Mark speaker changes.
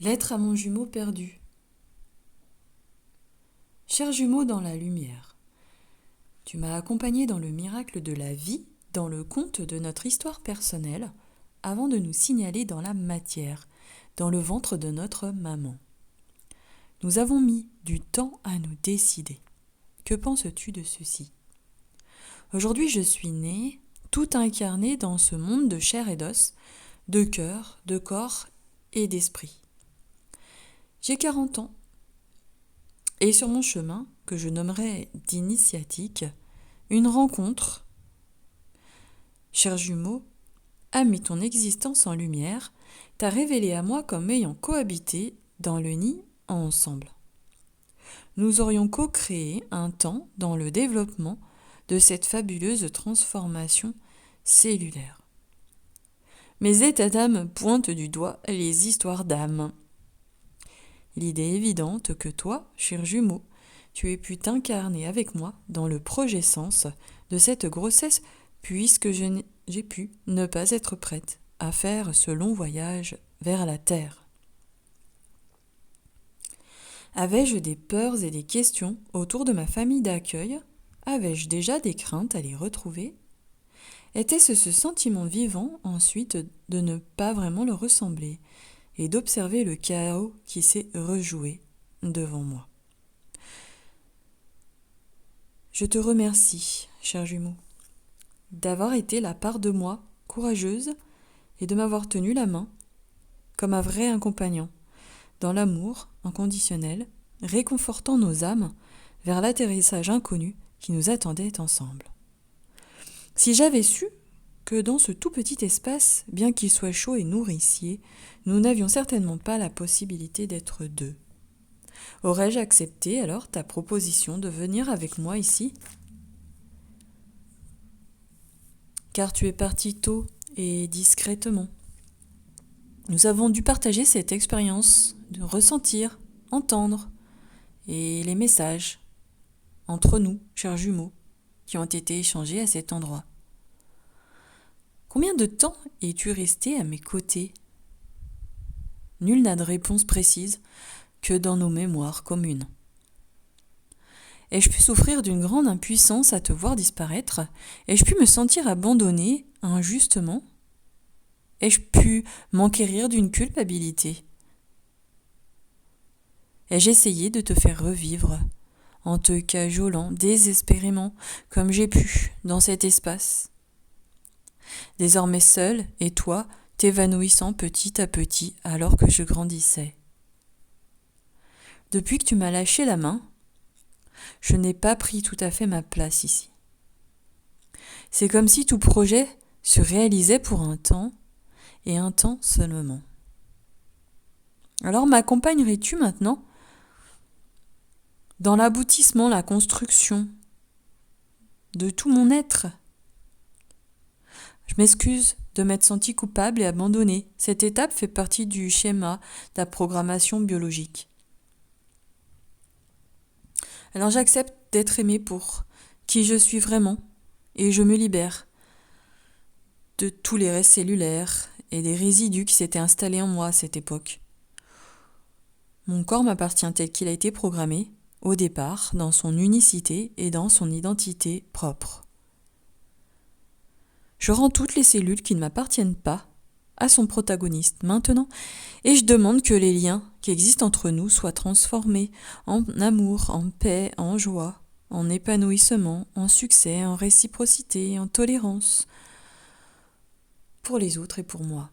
Speaker 1: Lettre à mon jumeau perdu. Cher jumeau dans la lumière, tu m'as accompagné dans le miracle de la vie, dans le conte de notre histoire personnelle, avant de nous signaler dans la matière, dans le ventre de notre maman. Nous avons mis du temps à nous décider. Que penses-tu de ceci ? Aujourd'hui, je suis née, tout incarnée dans ce monde de chair et d'os, de cœur, de corps et d'esprit. J'ai 40 ans. Et sur mon chemin, que je nommerai d'initiatique, une rencontre, cher jumeau, a mis ton existence en lumière, t'a révélé à moi comme ayant cohabité dans le nid ensemble. Nous aurions co-créé un temps dans le développement de cette fabuleuse transformation cellulaire. Mes états d'âme pointent du doigt les histoires d'âme. L'idée évidente que toi, cher jumeau, tu aies pu t'incarner avec moi dans le projet sens de cette grossesse puisque j'ai pu ne pas être prête à faire ce long voyage vers la Terre. Avais-je des peurs et des questions autour de ma famille d'accueil ? Avais-je déjà des craintes à les retrouver ? Était-ce ce sentiment vivant ensuite de ne pas vraiment le ressembler et d'observer le chaos qui s'est rejoué devant moi ? Je te remercie, cher jumeau, d'avoir été la part de moi courageuse et de m'avoir tenu la main comme un vrai accompagnant dans l'amour inconditionnel, réconfortant nos âmes vers l'atterrissage inconnu qui nous attendait ensemble. Si j'avais su que dans ce tout petit espace, bien qu'il soit chaud et nourricier, nous n'avions certainement pas la possibilité d'être deux. Aurais-je accepté alors ta proposition de venir avec moi ici ? Car tu es parti tôt et discrètement. Nous avons dû partager cette expérience de ressentir, entendre, et les messages entre nous, chers jumeaux, qui ont été échangés à cet endroit. Combien de temps es-tu resté à mes côtés ? Nul n'a de réponse précise que dans nos mémoires communes. Ai-je pu souffrir d'une grande impuissance à te voir disparaître ? Ai-je pu me sentir abandonnée injustement ? Ai-je pu m'enquérir d'une culpabilité ? Ai-je essayé de te faire revivre en te cajolant désespérément comme j'ai pu dans cet espace ? Désormais seule, et toi, t'évanouissant petit à petit alors que je grandissais. Depuis que tu m'as lâché la main, je n'ai pas pris tout à fait ma place ici. C'est comme si tout projet se réalisait pour un temps, et un temps seulement. Alors m'accompagnerais-tu maintenant dans l'aboutissement, la construction de tout mon être ? Je m'excuse de m'être sentie coupable et abandonnée. Cette étape fait partie du schéma de la programmation biologique. Alors j'accepte d'être aimée pour qui je suis vraiment et je me libère de tous les restes cellulaires et des résidus qui s'étaient installés en moi à cette époque. Mon corps m'appartient tel qu'il a été programmé au départ, dans son unicité et dans son identité propre. Je rends toutes les cellules qui ne m'appartiennent pas à son protagoniste maintenant et je demande que les liens qui existent entre nous soient transformés en amour, en paix, en joie, en épanouissement, en succès, en réciprocité, en tolérance pour les autres et pour moi.